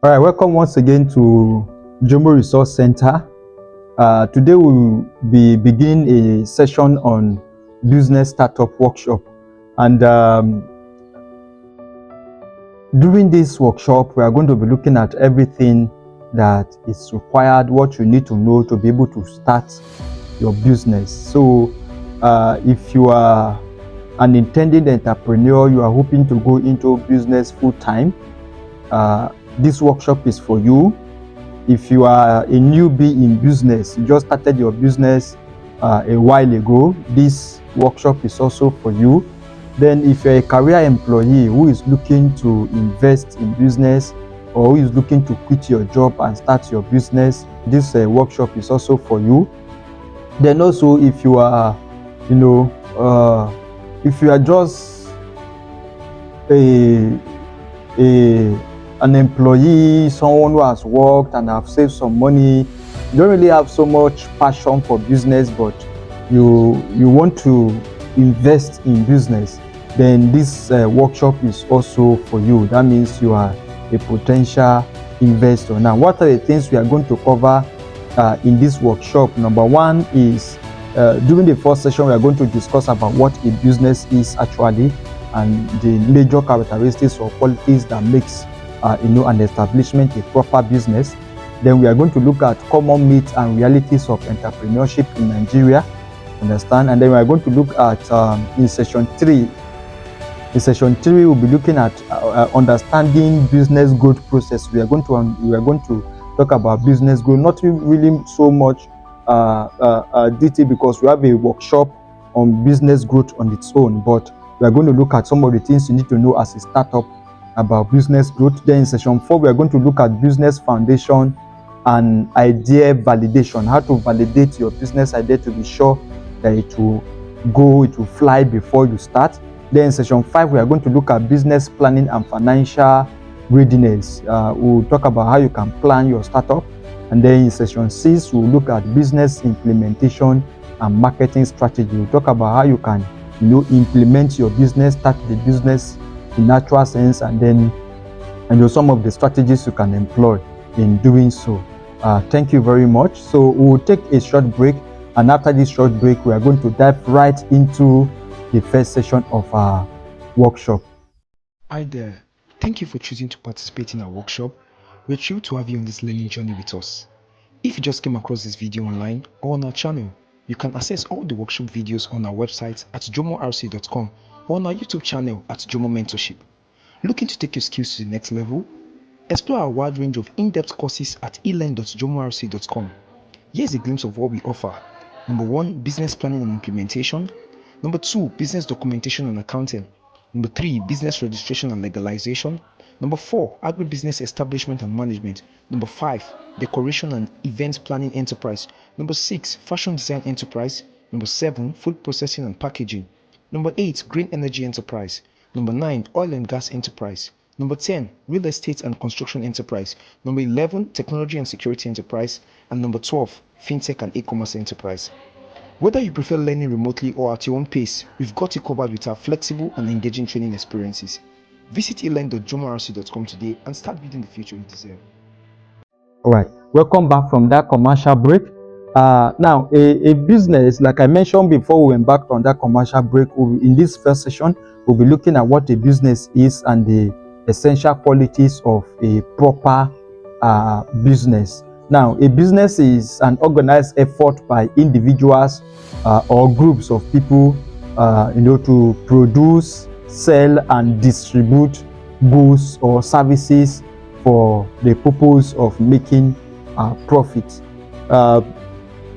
All right, welcome once again to Jomo Resource Center. Today we'll be beginning a session on business startup workshop. And during this workshop, we are going to be looking at everything that is required, what you need to know to be able to start your business. So if you are an intended entrepreneur, you are hoping to go into business full-time, this workshop is for you. If you are a newbie in business, you just started your business a while ago, this workshop is also for you. Then if you're a career employee who is looking to invest in business or who is looking to quit your job and start your business, this workshop is also for you. Then also if you are, if you are just an employee, someone who has worked and have saved some money, you don't really have so much passion for business, but you want to invest in business, then this workshop is also for you. That means you are a potential investor. Now, what are the things we are going to cover in this workshop? Number one is during the first session, we are going to discuss about what a business is actually and the major characteristics or qualities that makes an establishment a proper business. Then we are going to look at common myths and realities of entrepreneurship in Nigeria, understand? And then we are going to look at in session 3. In session 3, we'll be looking at understanding business growth process. We are going to talk about business growth, not really so much detail because we have a workshop on business growth on its own, but we are going to look at some of the things you need to know as a startup about business growth. Then in session 4, we are going to look at business foundation and idea validation, how to validate your business idea to be sure that it will fly before you start. Then in session 5, we are going to look at business planning and financial readiness. We'll talk about how you can plan your startup. And then in session 6, we'll look at business implementation and marketing strategy. We'll talk about how you can implement your business, start the business in natural sense, and then some of the strategies you can employ in doing so. Thank you very much. So we'll take a short break, and after this short break, we are going to dive right into the first session of our workshop. Hi there. Thank you for choosing to participate in our workshop. We're thrilled to have you on this learning journey with us. If you just came across this video online or on our channel, you can access all the workshop videos on our website at jomorc.com or on our YouTube channel at Jomo Mentorship. Looking to take your skills to the next level? Explore our wide range of in-depth courses at elearn.jomorc.com. Here's a glimpse of what we offer. Number 1, business planning and implementation. Number 2, business documentation and accounting. Number 3, business registration and legalization. Number 4, agribusiness establishment and management. Number 5, decoration and event planning enterprise. Number 6, fashion design enterprise. Number 7, food processing and packaging. Number 8, green energy enterprise. Number 9, oil and gas enterprise. Number 10, real estate and construction enterprise. Number 11, technology and security enterprise. And number 12, fintech and e-commerce enterprise. Whether you prefer learning remotely or at your own pace, we've got you covered with our flexible and engaging training experiences. Visit elearn.jomorc.com today and start building the future you deserve. All right, welcome back from that commercial break. Now, a business, like I mentioned before we embarked on that commercial break, in this first session, we'll be looking at what a business is and the essential qualities of a proper business. Now, a business is an organized effort by individuals or groups of people, to produce, sell, and distribute goods or services for the purpose of making profit.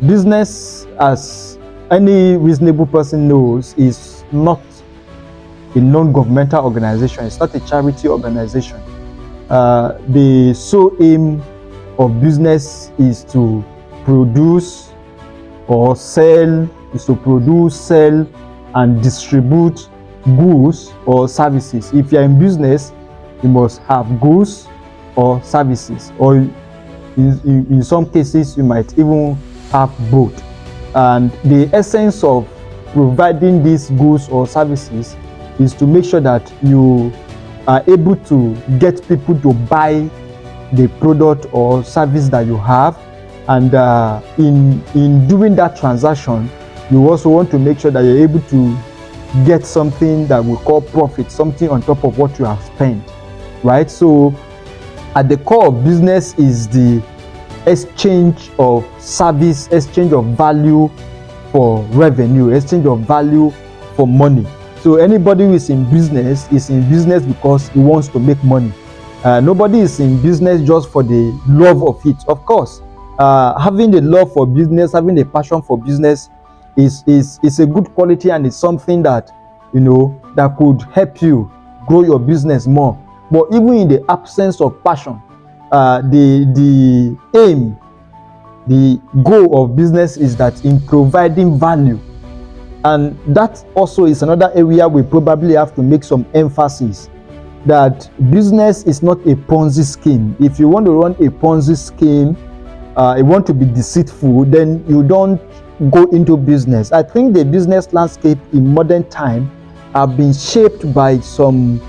Business, as any reasonable person knows, is not a non-governmental organization. It's not a charity organization. The sole aim of business is to produce, sell, and distribute goods or services. If you are in business, you must have goods or services, or in some cases you might even have both. And the essence of providing these goods or services is to make sure that you are able to get people to buy the product or service that you have. And in doing that transaction, you also want to make sure that you're able to get something that we call profit, something on top of what you have spent, right? So at the core of business is the exchange of service, exchange of value for revenue, exchange of value for money. So anybody who is in business because he wants to make money. Nobody is in business just for the love of it. Of course, having the love for business, having the passion for business is a good quality, and it's something that, you know, that could help you grow your business more. But even in the absence of passion, the aim, the goal of business is that in providing value. And that also is another area we probably have to make some emphasis, that business is not a Ponzi scheme. If you want to run a Ponzi scheme, you want to be deceitful, then you don't go into business. I think the business landscape in modern time have been shaped by some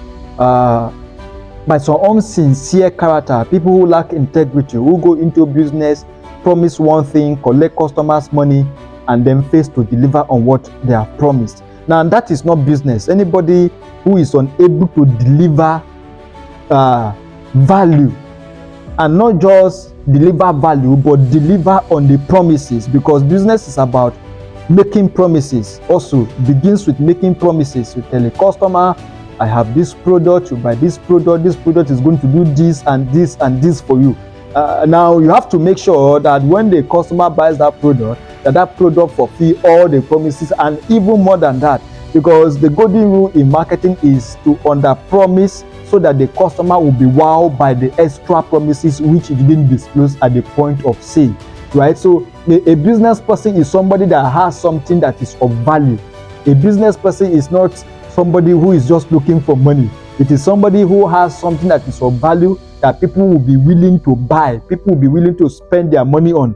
unsincere character, people who lack integrity, who go into business, promise one thing, collect customers' money, and then fail to deliver on what they have promised. Now, that is not business. Anybody who is unable to deliver value, and not just deliver value, but deliver on the promises, because business is about making promises. Also begins with making promises. You tell a customer, I have this product, you buy this product is going to do this and this and this for you. Now you have to make sure that when the customer buys that product fulfill all the promises, and even more than that, because the golden rule in marketing is to under-promise so that the customer will be wowed by the extra promises which you didn't disclose at the point of sale, right? So a business person is somebody that has something that is of value. A business person is not somebody who is just looking for money. It is somebody who has something that is of value that people will be willing to buy, people will be willing to spend their money on.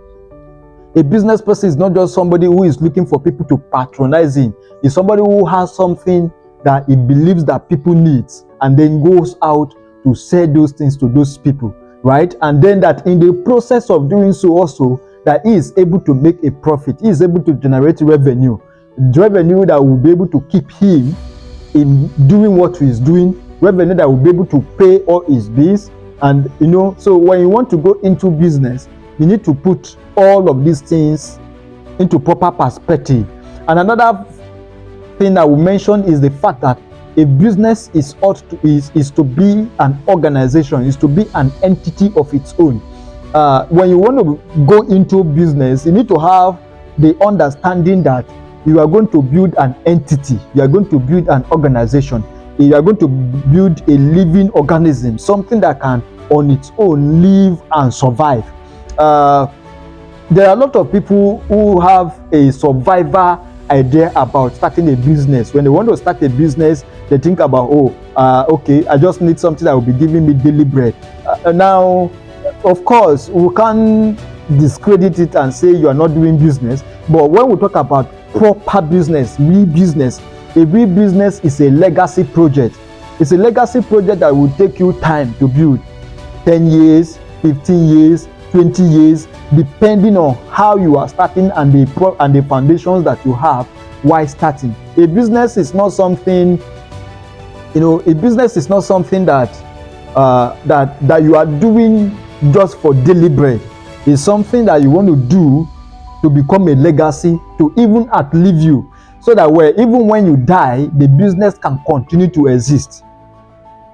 A business person is not just somebody who is looking for people to patronize him. It's somebody who has something that he believes that people need, and then goes out to sell those things to those people, right? And then that in the process of doing so also, that he is able to make a profit, he is able to generate revenue that will be able to keep him in doing what he is doing, revenue that will be able to pay all his bills. And you know, so when you want to go into business, you need to put all of these things into proper perspective. And another thing I will mention is the fact that a business is to be an organization, is to be an entity of its own. When you want to go into business, you need to have the understanding that you are going to build an entity, you are going to build an organization, you are going to build a living organism, something that can on its own live and survive. There are a lot of people who have a survivor idea about starting a business. When they want to start a business, they think about, okay, I just need something that will be giving me daily bread. Now, of course, we can't discredit it and say you are not doing business, but when we talk about proper business, real business, a real business is a legacy project. It's a legacy project that will take you time to build, 10 years, 15 years, 20 years, depending on how you are starting and the foundations that you have while starting. A business is not something, a business is not something that you are doing just for daily bread. It's something that you want to do to become a legacy, to even outlive you, so that even when you die, the business can continue to exist.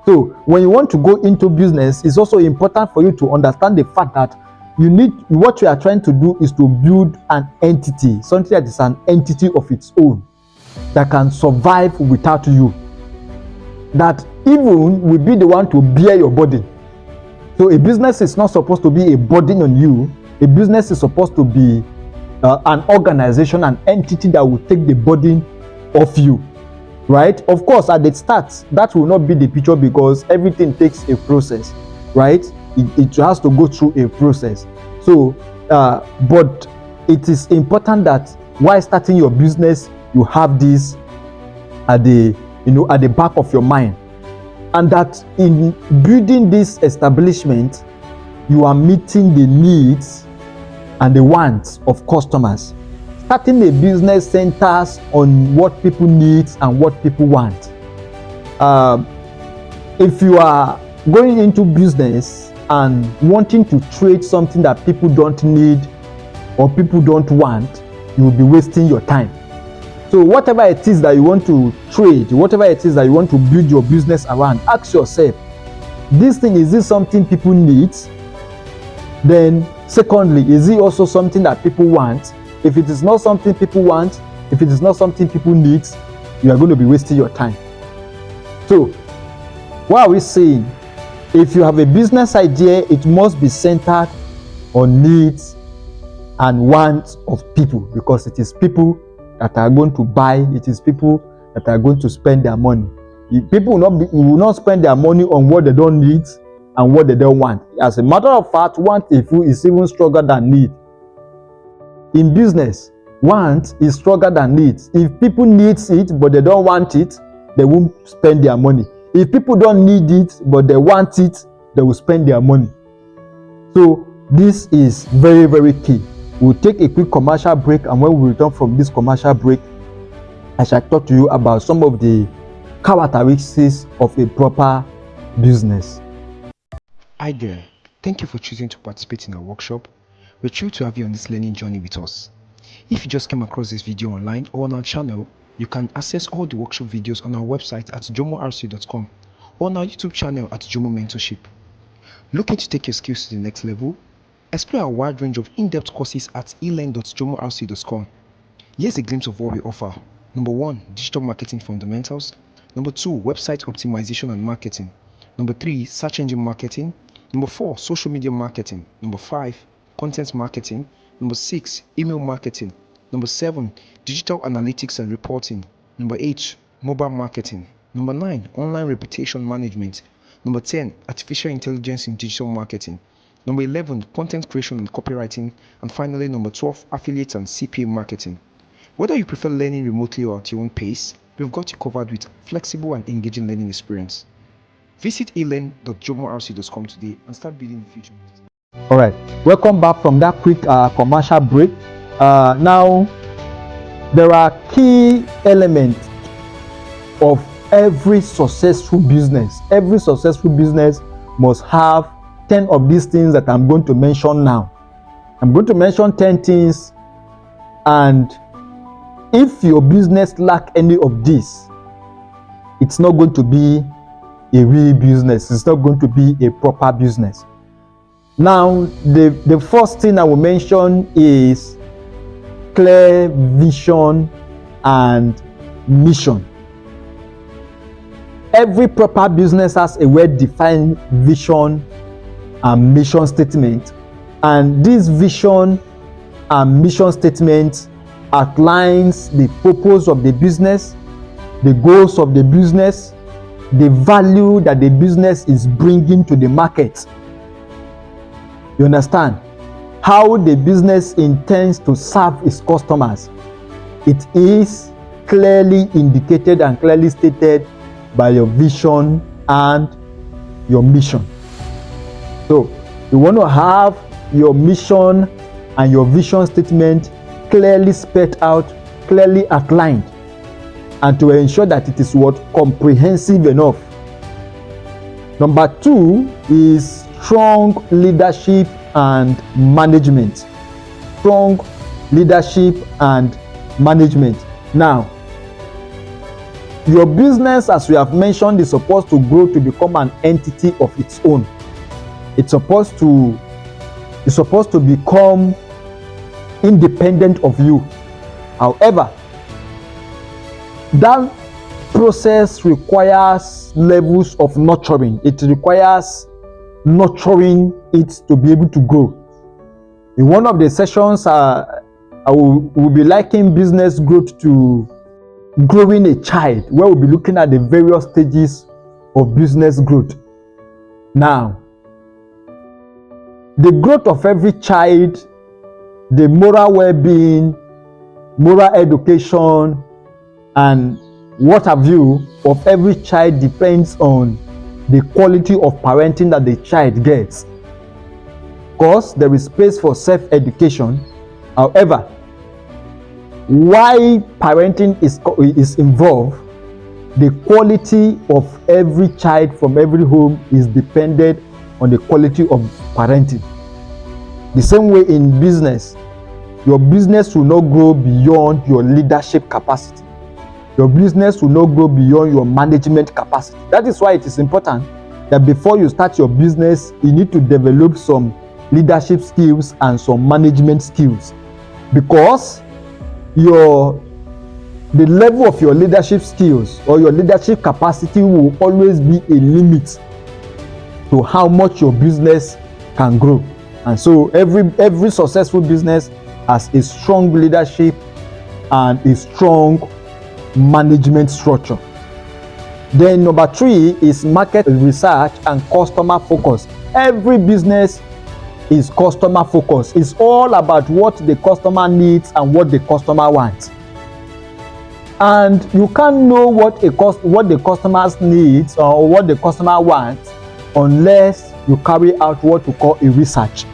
So when you want to go into business, it's also important for you to understand the fact that what you are trying to do is to build an entity, something that is an entity of its own, that can survive without you, that even will be the one to bear your burden. So a business is not supposed to be a burden on you. A business is supposed to be an organization, an entity that will take the burden off you, right? Of course, at the start, that will not be the picture, because everything takes a process, right? It has to go through a process. So, but it is important that while starting your business, you have this at the back of your mind, and that in building this establishment, you are meeting the needs and the wants of customers. Starting a business centers on what people need and what people want. If you are going into business and wanting to trade something that people don't need or people don't want, you will be wasting your time. So whatever it is that you want to trade, whatever it is that you want to build your business around, ask yourself, this thing, is this something people need? Then secondly, is it also something that people want? If it is not something people want, if it is not something people need, you are going to be wasting your time. So what are we saying? If you have a business idea, it must be centered on needs and wants of people, because it is people that are going to buy, it is people that are going to spend their money. People will not spend their money on what they don't need and what they don't want. As a matter of fact, want is even stronger than need. In business, want is stronger than needs. If people need it but they don't want it, they won't spend their money. If people don't need it but they want it, they will spend their money. So this is very, very key. We'll take a quick commercial break, and when we return from this commercial break, I shall talk to you about some of the characteristics of a proper business. Hi there. Thank you for choosing to participate in our workshop. We're thrilled to have you on this learning journey with us. If you just came across this video online or on our channel, you can access all the workshop videos on our website at jomorc.com or on our YouTube channel at Jomo Mentorship. Looking to take your skills to the next level? Explore a wide range of in-depth courses at elearn.jomorc.com. Here's a glimpse of what we offer. Number 1, digital marketing fundamentals. Number 2, website optimization and marketing. Number 3, search engine marketing. Number 4, social media marketing. Number 5, content marketing. Number 6, email marketing. Number 7, digital analytics and reporting. Number 8, mobile marketing. Number 9, online reputation management. Number 10, artificial intelligence in digital marketing. Number 11, content creation and copywriting. And finally, number 12, affiliate and CPA marketing. Whether you prefer learning remotely or at your own pace, we've got you covered with flexible and engaging learning experience. Visit elearn.jomorc.com today and start building the future. All right, welcome back from that quick commercial break. Now, there are key elements of every successful business. Every successful business must have 10 of these things that I'm going to mention now. I'm going to mention 10 things, and if your business lacks any of these, it's not going to be a real business. It's not going to be a proper business. Now, the first thing I will mention is clear vision and mission. Every proper business has a well-defined vision and mission statement, and this vision and mission statement outlines the purpose of the business, the goals of the business, the value that the business is bringing to the market. You understand? How the business intends to serve its customers. It is clearly indicated and clearly stated by your vision and your mission. So you want to have your mission and your vision statement clearly spelled out, clearly outlined, and to ensure that it is comprehensive enough. Number 2 is strong leadership and management. Strong leadership and management. Now, your business, as we have mentioned, is supposed to grow to become an entity of its own. It's supposed to become independent of you. However, that process requires levels of nurturing. It requires nurturing it to be able to grow. In one of the sessions, I will be likening business growth to growing a child, where we'll be looking at the various stages of business growth. Now, the growth of every child, the moral well-being, moral education, and what have you of every child depends on the quality of parenting that the child gets. because there is space for self-education. However, while parenting is involved, the quality of every child from every home is dependent on the quality of parenting. The same way in business, your business will not grow beyond your leadership capacity. Your business will not grow beyond your management capacity. That is why it is important that before you start your business, you need to develop some leadership skills and some management skills, because the level of your leadership skills or your leadership capacity will always be a limit to how much your business can grow. And so every successful business has a strong leadership and a strong management structure. Then number 3 is market research and customer focus. Every business is customer focused. It's all about what the customer needs and what the customer wants. And you can't know what the customer's needs or what the customer wants unless you carry out what we call a research.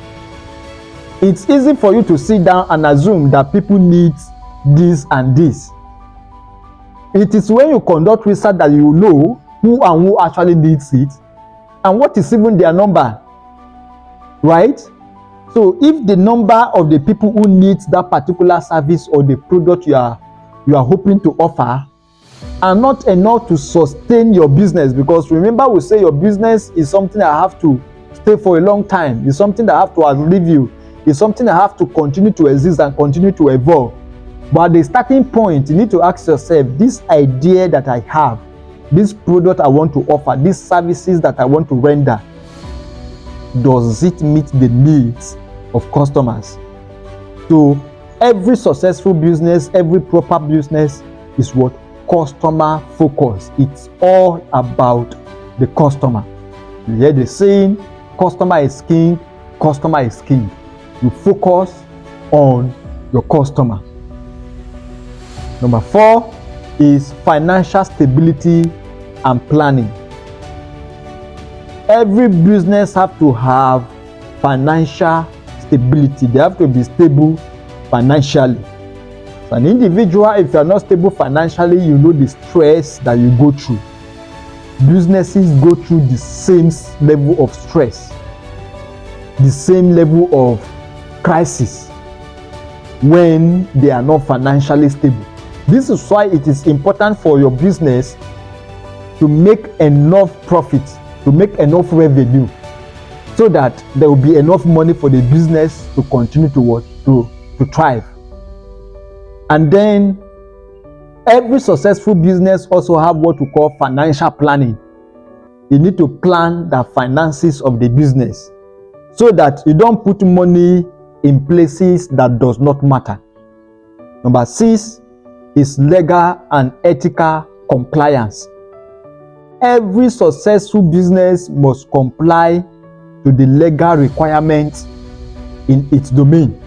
It's easy for you to sit down and assume that people need this and this. It is when you conduct research that you know who actually needs it and what is even their number, right? So if the number of the people who need that particular service or the product you are hoping to offer are not enough to sustain your business, because remember we say your business is something that have to stay for a long time. It's something that have to outlive you. It's something that have to continue to exist and continue to evolve. But at the starting point, you need to ask yourself, this idea that I have, this product I want to offer, these services that I want to render, does it meet the needs of customers? So every successful business, every proper business is what? Customer focus. It's all about the customer. You hear the saying, customer is king, customer is king. You focus on your customer. Number 4 is financial stability and planning. Every business have to have financial stability. They have to be stable financially. As an individual, if you are not stable financially, you know the stress that you go through. Businesses go through the same level of stress, the same level of crisis when they are not financially stable. This is why it is important for your business to make enough profit, to make enough revenue, so that there will be enough money for the business to continue to thrive. And then every successful business also have what we call financial planning. You need to plan the finances of the business so that you don't put money in places that does not matter. Number 6 is legal and ethical compliance. Every successful business must comply to the legal requirements in its domain.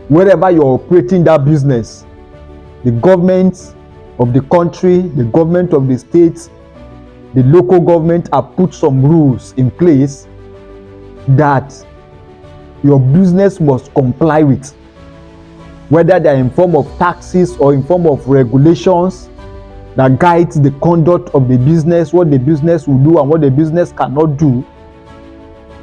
Wherever you're operating that business, the government of the country, the government of the state, the local government have put some rules in place that your business must comply with, whether they are in form of taxes or in form of regulations that guides the conduct of the business, what the business will do and what the business cannot do.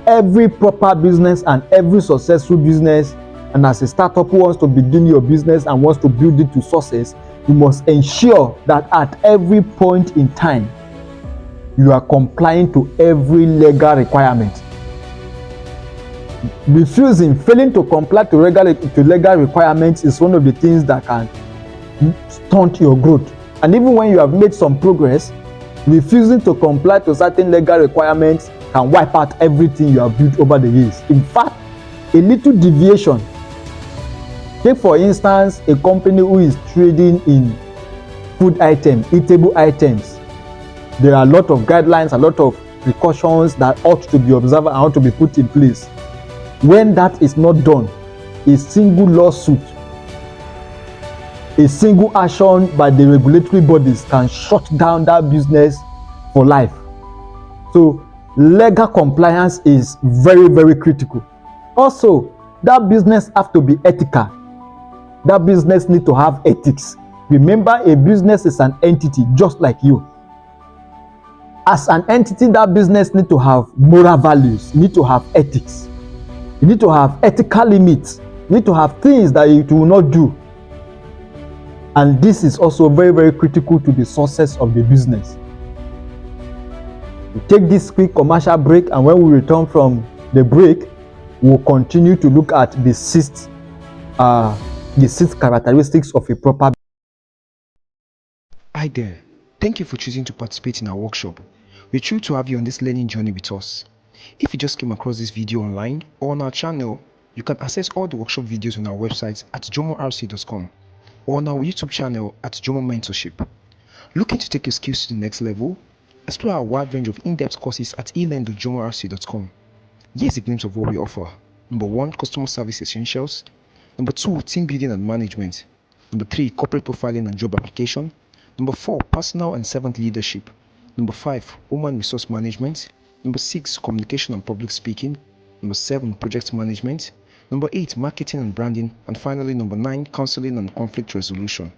Every proper business and every successful business, and as a startup who wants to begin your business and wants to build it to success, you must ensure that at every point in time, you are complying to every legal requirement. Failing to comply to legal requirements is one of the things that can stunt your growth. And even when you have made some progress, refusing to comply to certain legal requirements can wipe out everything you have built over the years. In fact, a little deviation. Take for instance a company who is trading in food items, eatable items. There are a lot of guidelines, a lot of precautions that ought to be observed and ought to be put in place. When that is not done, a single lawsuit, a single action by the regulatory bodies can shut down that business for life. So legal compliance is very, very critical. Also, that business have to be ethical. That business need to have ethics. Remember, a business is an entity just like you. As an entity, that business need to have moral values, need to have ethics. You need to have ethical limits. You need to have things that it will not do. And this is also very, very critical to the success of the business. We take this quick commercial break, and when we return from the break, we'll continue to look at the sixth characteristics of a proper. Hi there. Thank you for choosing to participate in our workshop. We're thrilled to have you on this learning journey with us. If you just came across this video online or on our channel, you can access all the workshop videos on our website at jomorc.com or on our YouTube channel at Jomo Mentorship. Looking to take your skills to the next level? Explore our wide range of in-depth courses at elearn.jomorc.com. Here's a glimpse of what we offer. Number 1, customer service essentials. Number 2, team building and management. Number 3, corporate profiling and job application. Number 4, personal and servant leadership. Number 5, human resource management. Number 6, communication and public speaking. Number 7, project management. Number 8, marketing and branding. And finally, number 9, counseling and conflict resolution.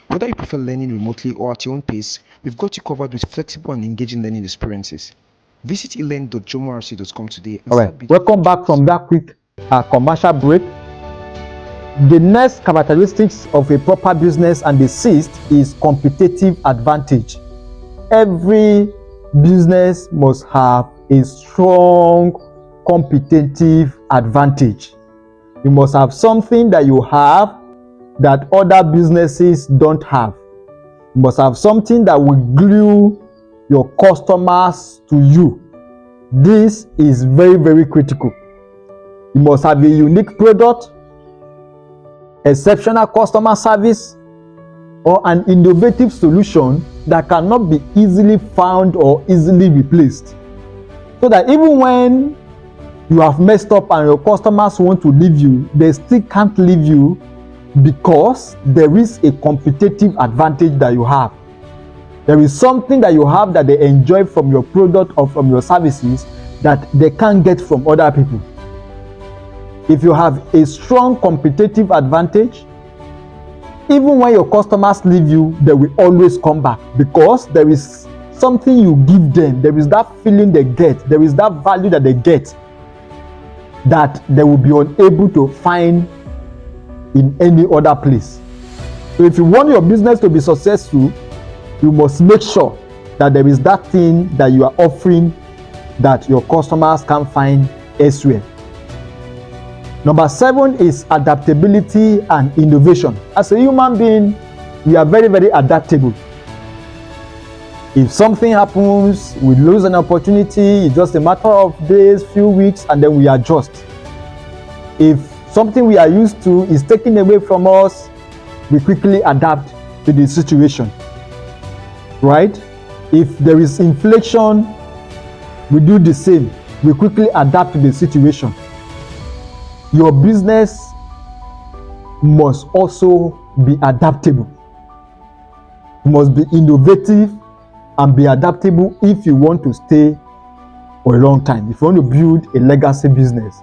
Whether you prefer learning remotely or at your own pace, we've got you covered with flexible and engaging learning experiences. Visit elearn.jomorc.com today. All right, welcome back from that quick commercial break. The next characteristics of a proper business, and the sixth, is competitive advantage. Every business must have a strong competitive advantage. You must have something that you have that other businesses don't have. You must have something that will glue your customers to you. This is very, very critical. You must have a unique product, exceptional customer service, or an innovative solution that cannot be easily found or easily replaced. So that even when you have messed up and your customers want to leave you, they still can't leave you, because there is a competitive advantage that you have. There is something that you have that they enjoy from your product or from your services that they can't get from other people. If you have a strong competitive advantage, even when your customers leave you, they will always come back, because there is something you give them. There is that feeling they get. There is that value that they get that they will be unable to find in any other place. So if you want your business to be successful, you must make sure that there is that thing that you are offering that your customers can't find elsewhere. Number 7 is adaptability and innovation. As a human being, we are very, very adaptable. If something happens, we lose an opportunity, it's just a matter of days, few weeks, and then we adjust. If something we are used to is taken away from us, we quickly adapt to the situation, right? If there is inflation, we do the same. We quickly adapt to the situation. Your business must also be adaptable. You must be innovative and be adaptable if you want to stay for a long time. If you want to build a legacy business,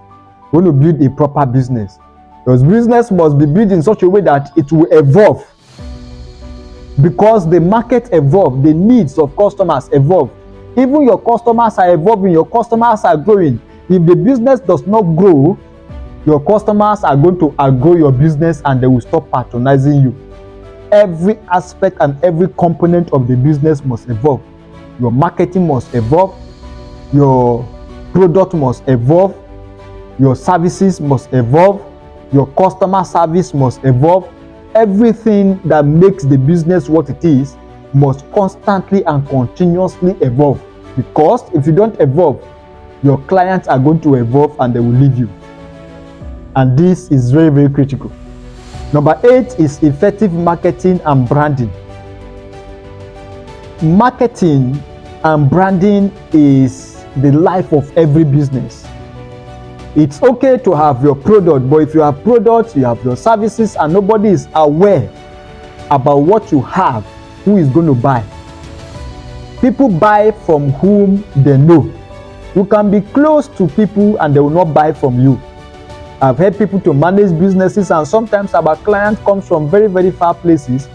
you want to build a proper business, your business must be built in such a way that it will evolve, because the market evolves, the needs of customers evolve. Even your customers are evolving, your customers are growing. If the business does not grow, your customers are going to outgrow your business and they will stop patronizing you. Every aspect and every component of the business must evolve. Your marketing must evolve, your product must evolve, your services must evolve, your customer service must evolve. Everything that makes the business what it is must constantly and continuously evolve, because if you don't evolve, your clients are going to evolve and they will leave you. And this is very, very critical. Number 8 is effective marketing and branding. Marketing and branding is the life of every business. It's okay to have your product, but if you have products, you have your services, and nobody is aware about what you have, who is going to buy? People buy from whom they know. You can be close to people and they will not buy from you. I've helped people to manage businesses, and sometimes our client comes from very, very far places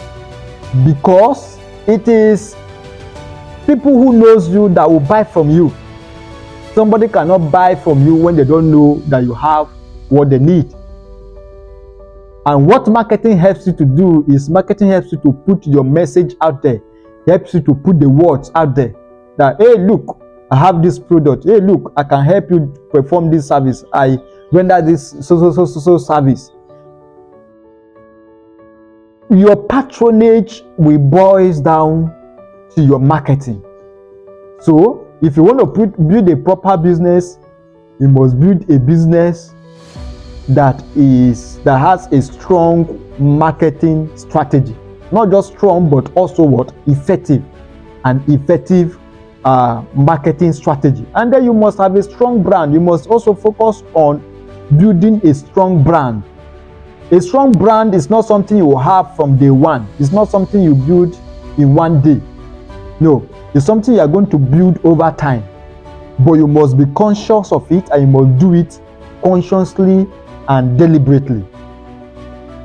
because it is people who knows you that will buy from you. Somebody cannot buy from you when they don't know that you have what they need. And what marketing helps you to do is marketing helps you to put your message out there. It helps you to put the words out there that, hey, look, I have this product. Hey, look, I can help you perform this service. I render this so service. Your patronage will boil down to your marketing. So if you want to build a proper business, you must build a business that has a strong marketing strategy. Not just strong, but also what? Effective. An effective marketing strategy. And then you must have a strong brand. You must also focus on building a strong brand. A strong brand is not something you have from day one. It's not something you build in one day. No, it's something you are going to build over time. But you must be conscious of it, and you must do it consciously and deliberately.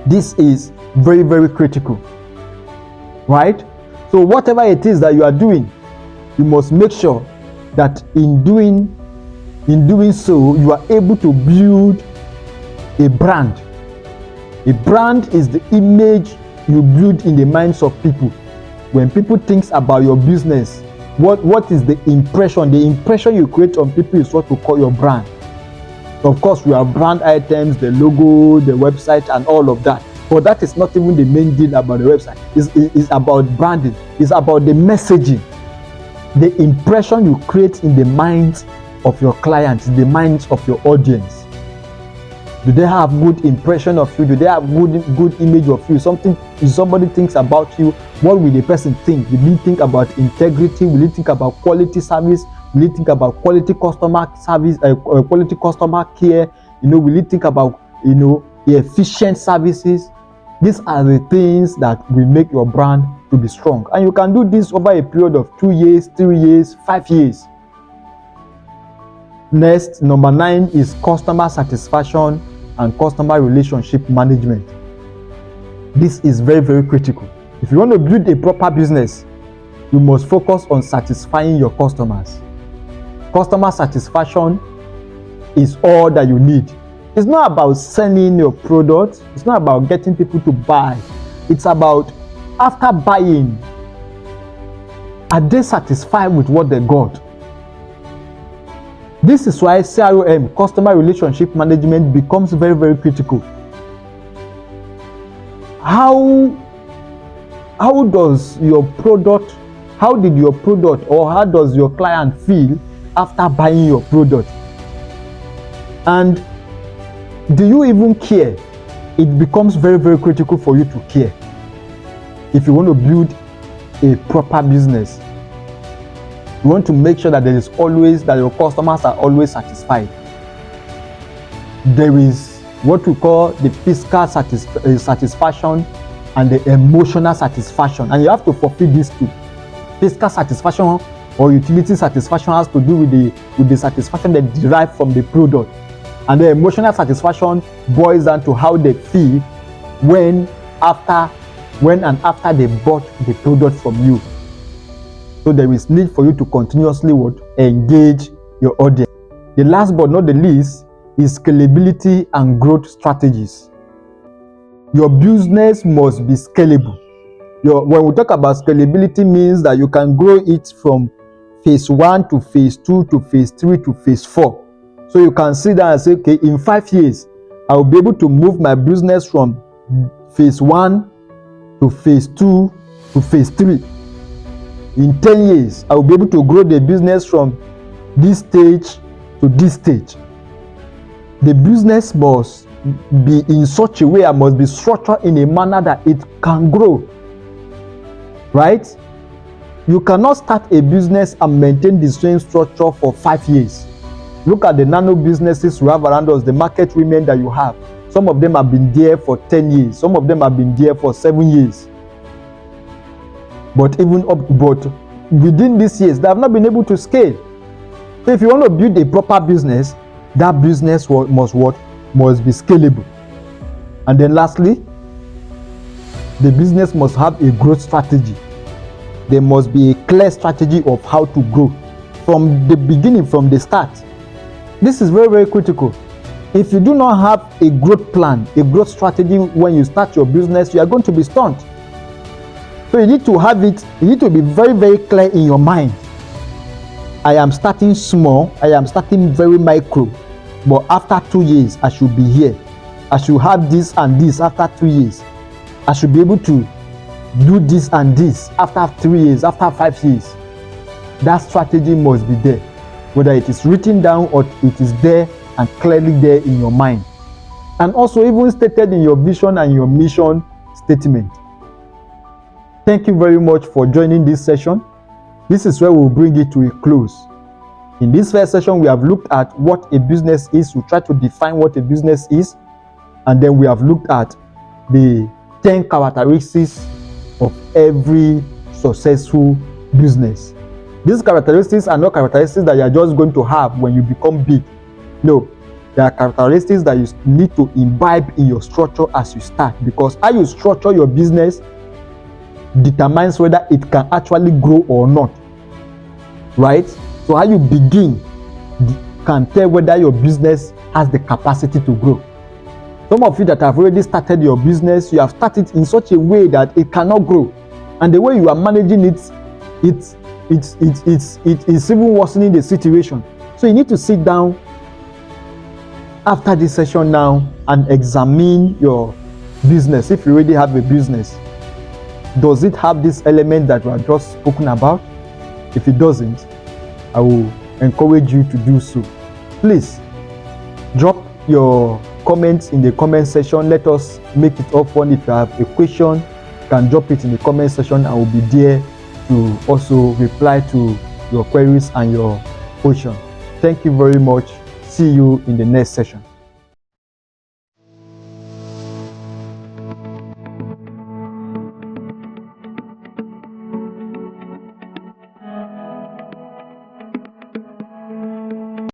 This is very, very critical, right? So whatever it is that you are doing, you must make sure that in doing so, you are able to build a brand. A brand is the image you build in the minds of people. When people think about your business, what is the impression? The impression you create on people is what we call your brand. Of course, we have brand items, the logo, the website, and all of that. But that is not even the main deal about the website. It's about branding. It's about the messaging. The impression you create in the minds of your clients, in the minds of your audience. Do they have good impression of you? Do they have good image of you? If somebody thinks about you, what will the person think? Will he think about integrity? Will he think about quality service? Will he think about quality customer service, quality customer care? Will he think about, the efficient services? These are the things that will make your brand to be strong. And you can do this over a period of 2 years, 3 years, 5 years. Next, number 9 is customer satisfaction and customer relationship management. This is very, very critical. If you want to build a proper business, you must focus on satisfying your customers. Customer satisfaction is all that you need. It's not about selling your product. It's not about getting people to buy. It's about, after buying, are they satisfied with what they got? This is why CRM, customer relationship management, becomes very, very critical. How does your product, how did your product, or how does your client feel after buying your product? And do you even care? It becomes very, very critical for you to care if you want to build a proper business. You want to make sure that that your customers are always satisfied. There is what we call the physical satisfaction and the emotional satisfaction, and you have to fulfill these two. Physical satisfaction or utility satisfaction has to do with the satisfaction they derive from the product, and the emotional satisfaction boils down to how they feel when and after they bought the product from you. So there is need for you to continuously engage your audience. The last but not the least is scalability and growth strategies. Your business must be scalable. When we talk about scalability, means that you can grow it from phase 1 to phase 2 to phase 3 to phase 4. So you can sit down and say, okay, in 5 years, I will be able to move my business from phase 1 to phase 2 to phase 3. In 10 years, I will be able to grow the business from this stage to this stage. The business must be in such a way, I must be structured in a manner that it can grow. Right? You cannot start a business and maintain the same structure for 5 years. Look at the nano businesses we have around us, the market women that you have. Some of them have been there for 10 years. Some of them have been there for 7 years. But within these years, they have not been able to scale. So if you want to build a proper business, that business must must be scalable. And then lastly, the business must have a growth strategy. There must be a clear strategy of how to grow from the beginning, from the start. This is very, very critical. If you do not have a growth plan, a growth strategy when you start your business, you are going to be stunned. So you need to have it, you need to be very, very clear in your mind. I am starting small, I am starting very micro, but after 2 years, I should be here. I should have this and this after 2 years. I should be able to do this and this after 3 years, after 5 years. That strategy must be there, whether it is written down or it is there and clearly there in your mind. And also even stated in your vision and your mission statement. Thank you very much for joining this session. This is where we'll bring it to a close. In this first session, we have looked at what a business is. We try to define what a business is. And then we have looked at the 10 characteristics of every successful business. These characteristics are not characteristics that you are just going to have when you become big. No, there are characteristics that you need to imbibe in your structure as you start, because how you structure your business determines whether it can actually grow or not, right? So how you begin can tell whether your business has the capacity to grow. Some of you that have already started your business, you have started in such a way that it cannot grow, and the way you are managing it, it's even worsening the situation. So you need to sit down after this session now and examine your business. If you already have a business, does it have this element that we have just spoken about? If it doesn't, I will encourage you to do so. Please drop your comments in the comment section. Let us make it up fun. If you have a question, you can drop it in the comment section. I will be there to also reply to your queries and your question. Thank you very much. See you in the next session.